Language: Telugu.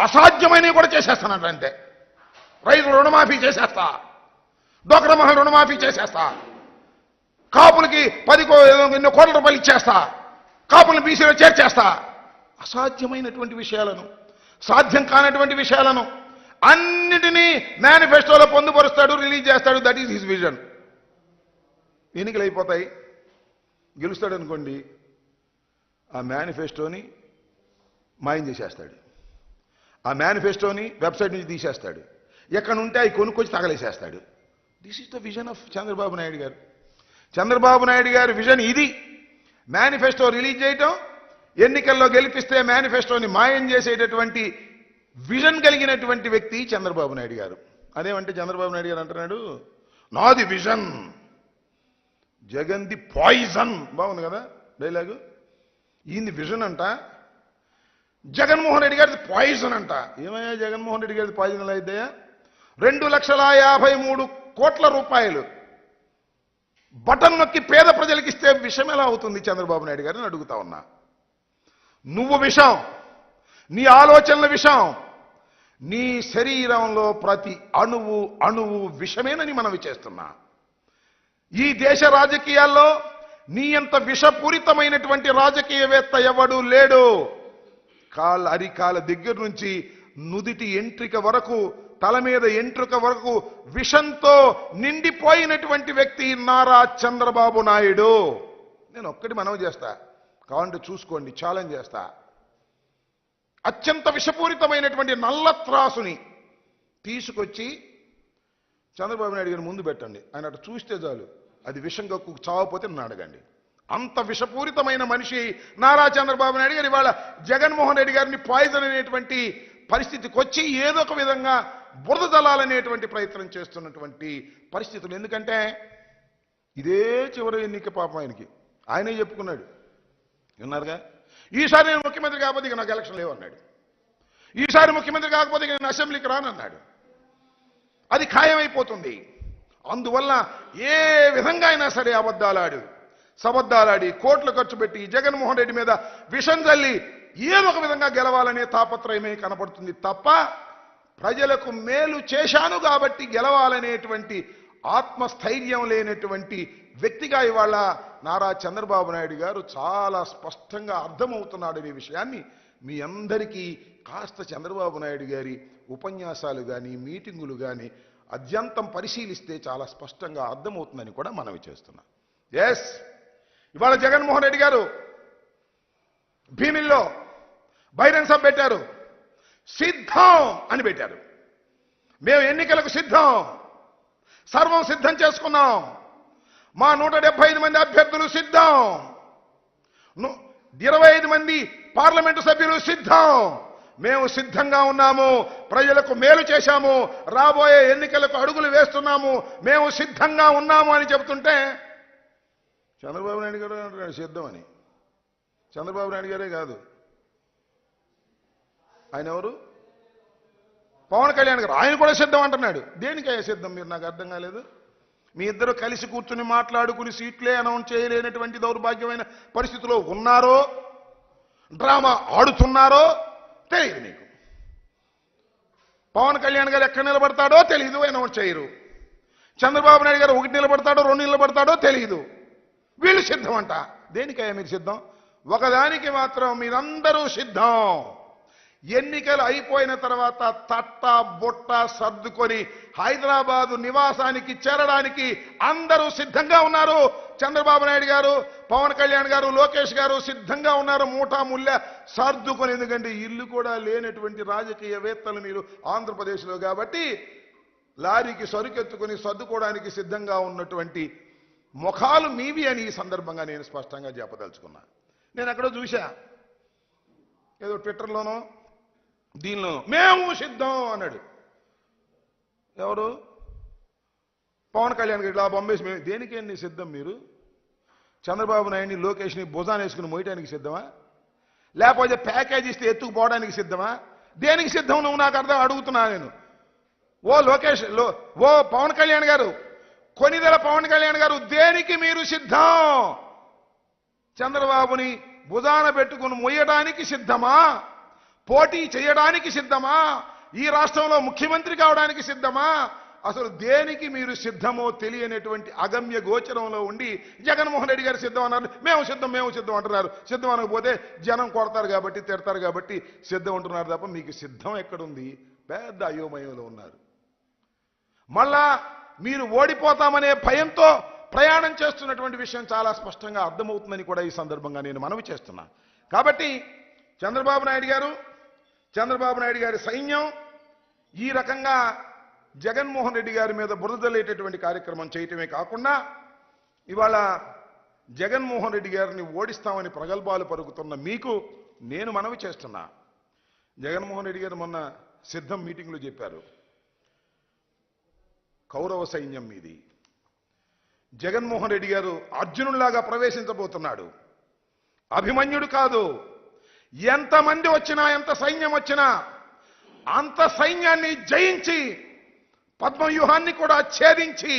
అసాధ్యమైనవి కూడా చేసేస్తానంట. అంతే, రైతులు రుణమాఫీ చేసేస్తా, డోక్రా మహిళ రుణమాఫీ చేసేస్తా, కాపులకి 10 కోట్ల రూపాయలు ఇచ్చేస్తా, కాపులను బీసీలో చేర్చేస్తా. అసాధ్యమైనటువంటి విషయాలను, సాధ్యం కానటువంటి విషయాలను అన్నిటినీ మేనిఫెస్టోలో పొందుపరుస్తాడు, రిలీజ్ చేస్తాడు. That is his vision. ఎన్నికలు అయిపోతాయి, గెలుస్తాడు అనుకోండి, ఆ మేనిఫెస్టోని మాయం చేసేస్తాడు, ఆ మేనిఫెస్టోని వెబ్సైట్ నుంచి తీసేస్తాడు, ఎక్కడ ఉంటే అవి కొనుక్కొచ్చి తగలేసేస్తాడు. This is the vision of Chandrababu Naidu గారు. చంద్రబాబు నాయుడు గారి విజన్ ఇది. మేనిఫెస్టో రిలీజ్ చేయటం, ఎన్నికల్లో గెలిపిస్తే మేనిఫెస్టోని మాయం చేసేటటువంటి విజన్ కలిగినటువంటి వ్యక్తి చంద్రబాబు నాయుడు గారు. అదేమంటే చంద్రబాబు నాయుడు గారు అంటున్నాడు, నాది విజన్, జగన్ది పాయిజన్. బాగుంది కదా డైలాగు. ఈయనది విజన్ అంట, జగన్మోహన్ రెడ్డి గారిది పాయిజన్ అంట. ఏమయ్యా జగన్మోహన్ రెడ్డి గారిది పాయిజన్ ఎలా అయిద్దయ్యా? 2,53 కోట్ల రూపాయలు బటన్ నొక్కి పేద ప్రజలకు ఇస్తే విషం ఎలా అవుతుంది చంద్రబాబు నాయుడు గారిని అడుగుతా ఉన్నా. నువ్వు విషం, నీ ఆలోచనల విషం, నీ శరీరంలో ప్రతి అణువు అణువు విషమేనని మనవి చేస్తున్నా. ఈ దేశ రాజకీయాల్లో నీ అంత విషపూరితమైనటువంటి రాజకీయవేత్త ఎవడు లేడు. అరికాల దగ్గర నుంచి నుదిటి ఎంట్రిక వరకు, తల మీద ఎంట్రుక వరకు విషంతో నిండిపోయినటువంటి వ్యక్తి నారా చంద్రబాబు నాయుడు. నేను ఒక్కటి మనవి చేస్తా, కావాలంటే చూసుకోండి, ఛాలెంజ్ చేస్తా. అత్యంత విషపూరితమైనటువంటి నల్ల త్రాసుని తీసుకొచ్చి చంద్రబాబు నాయుడు గారిని ముందు పెట్టండి. ఆయన అటు చూస్తే చాలు, అది విషం కక్కు చావపోతే నన్ను అడగండి. అంత విషపూరితమైన మనిషి నారా చంద్రబాబు నాయుడు గారు ఇవాళ జగన్మోహన్ రెడ్డి గారిని పాయిజన్ అనేటువంటి పరిస్థితికి వచ్చి ఏదో ఒక విధంగా బురద జలాలనేటువంటి ప్రయత్నం చేస్తున్నటువంటి పరిస్థితులు. ఎందుకంటే ఇదే చివరి ఎన్నిక పాపం ఆయనకి. ఆయనే చెప్పుకున్నాడు, విన్నారుగా, ఈసారి నేను ముఖ్యమంత్రి కాకపోతే ఇక నాకు ఎలక్షన్ లేవన్నాడు, ఈసారి ముఖ్యమంత్రి కాకపోతే ఇక నేను అసెంబ్లీకి రానన్నాడు. అది ఖాయమైపోతుంది. అందువల్ల ఏ విధంగా అయినా సరే అబద్ధాలాడు, సబద్ధాలాడి, కోట్లు ఖర్చు పెట్టి జగన్మోహన్ రెడ్డి మీద విషం చల్లి ఏదో ఒక విధంగా గెలవాలనే తాపత్రయమే కనపడుతుంది తప్ప ప్రజలకు మేలు చేశాను కాబట్టి గెలవాలనేటువంటి ఆత్మస్థైర్యం లేనటువంటి వ్యక్తిగా ఇవాళ నారా చంద్రబాబు నాయుడు గారు చాలా స్పష్టంగా అర్థమవుతున్నాడనే విషయాన్ని మీ అందరికీ కాస్త చంద్రబాబు నాయుడు గారి ఉపన్యాసాలు కానీ మీటింగులు కానీ అద్యంతం పరిశీలిస్తే చాలా స్పష్టంగా అర్థమవుతుందని కూడా మనవి చేస్తున్నా. ఎస్, ఇవాళ జగన్మోహన్ రెడ్డి గారు భీమిల్లో బహిరంగ సభ పెట్టారు, సిద్ధం అని పెట్టారు. మేము ఎన్నికలకు సిద్ధం, సర్వం సిద్ధం చేసుకున్నాం, మా 175 మంది అభ్యర్థులు సిద్ధం, 25 మంది పార్లమెంటు సభ్యులు సిద్ధం, మేము సిద్ధంగా ఉన్నాము, ప్రజలకు మేలు చేశాము, రాబోయే ఎన్నికలకు అడుగులు వేస్తున్నాము, మేము సిద్ధంగా ఉన్నాము అని చెబుతుంటే చంద్రబాబు నాయుడు గారు అంటున్నాడు సిద్ధం అని. చంద్రబాబు నాయుడు గారే కాదు, ఆయన ఎవరు, పవన్ కళ్యాణ్ గారు, ఆయన కూడా సిద్ధం అంటున్నాడు. దేనికయ్యా సిద్ధం మీరు? నాకు అర్థం కాలేదు. మీ ఇద్దరు కలిసి కూర్చుని మాట్లాడుకుని సీట్లే అనౌన్స్ చేయలేనటువంటి దౌర్భాగ్యమైన పరిస్థితిలో ఉన్నారో, డ్రామా ఆడుతున్నారో తెలియదు నీకు. పవన్ కళ్యాణ్ గారు ఎక్కడ నిలబడతాడో తెలియదు, అనౌన్స్ చేయరు. చంద్రబాబు నాయుడు గారు 1 నిలబడతాడో 2 నిలబడతాడో తెలియదు. వీళ్ళు సిద్ధం అంట. దేనికయ్యా మీరు సిద్ధం? ఒకదానికి మాత్రం మీరందరూ సిద్ధం. ఎన్నికలు అయిపోయిన తర్వాత తట్ట బొట్ట సర్దుకొని హైదరాబాదు నివాసానికి చేరడానికి అందరూ సిద్ధంగా ఉన్నారు. చంద్రబాబు నాయుడు గారు, పవన్ కళ్యాణ్ గారు, లోకేష్ గారు సిద్ధంగా ఉన్నారు మూటా ముళ్ళ సర్దుకొని. ఎందుకంటే ఇల్లు కూడా లేనటువంటి రాజకీయవేత్తలు మీరు ఆంధ్రప్రదేశ్లో కాబట్టి లారీకి సరుకెత్తుకొని సర్దుకోవడానికి సిద్ధంగా ఉన్నటువంటి ముఖాలు మీవి అని ఈ సందర్భంగా నేను స్పష్టంగా చెప్పదలుచుకున్నా. నేను అక్కడ చూశా, ఏదో ట్విట్టర్లోనో దీనిలో మేము సిద్ధం అన్నాడు. ఎవరు? పవన్ కళ్యాణ్ గారు. ఇలా బొంబేసి మేము దేనికేంటి సిద్ధం మీరు? చంద్రబాబు నాయుడిని లోకేష్ని భుజాన్ని వేసుకుని మోయటానికి సిద్ధమా? లేకపోతే ప్యాకేజ్ ఇస్తే ఎత్తుకుపోవడానికి సిద్ధమా? దేనికి సిద్ధం నువ్వు నాకు అర్థం అడుగుతున్నా నేను. ఓ లోకేష్, ఓ పవన్ కళ్యాణ్ గారు, కొనిదెల పవన్ కళ్యాణ్ గారు, దేనికి మీరు సిద్ధం? చంద్రబాబుని భుజాన పెట్టుకుని మొయ్యడానికి సిద్ధమా? పోటీ చేయడానికి సిద్ధమా? ఈ రాష్ట్రంలో ముఖ్యమంత్రి కావడానికి సిద్ధమా? అసలు దేనికి మీరు సిద్ధమో తెలియనటువంటి అగమ్య గోచరంలో ఉండి జగన్మోహన్ రెడ్డి గారు సిద్ధం అన్నారు. మేము సిద్ధం అంటున్నారు. సిద్ధం అనకపోతే జనం కొడతారు కాబట్టి, తిడతారు కాబట్టి సిద్ధం అంటున్నారు తప్ప మీకు సిద్ధం ఎక్కడుంది? పెద్ద అయోమయంలో ఉన్నారు. మళ్ళా మీరు ఓడిపోతామనే భయంతో ప్రయాణం చేస్తున్నటువంటి విషయం చాలా స్పష్టంగా అర్థమవుతుందని కూడా ఈ సందర్భంగా నేను మనవి చేస్తున్నా. కాబట్టి చంద్రబాబు నాయుడు గారి సైన్యం ఈ రకంగా జగన్మోహన్ రెడ్డి గారి మీద బురదలేటటువంటి కార్యక్రమం చేయటమే కాకుండా ఇవాళ జగన్మోహన్ రెడ్డి గారిని ఓడిస్తామని ప్రగల్భాలు పలుకుతున్న మీకు నేను మనవి చేస్తున్నా. జగన్మోహన్ రెడ్డి గారు మొన్న సిద్ధం మీటింగ్లో చెప్పారు, కౌరవ సైన్యం మీది. జగన్మోహన్ రెడ్డి గారు అర్జునుడిలాగా ప్రవేశించబోతున్నాడు. అభిమన్యుడు కాదు. ఎంతమంది వచ్చినా, ఎంత సైన్యం వచ్చినా అంత సైన్యాన్ని జయించి పద్మవ్యూహాన్ని కూడా ఛేదించి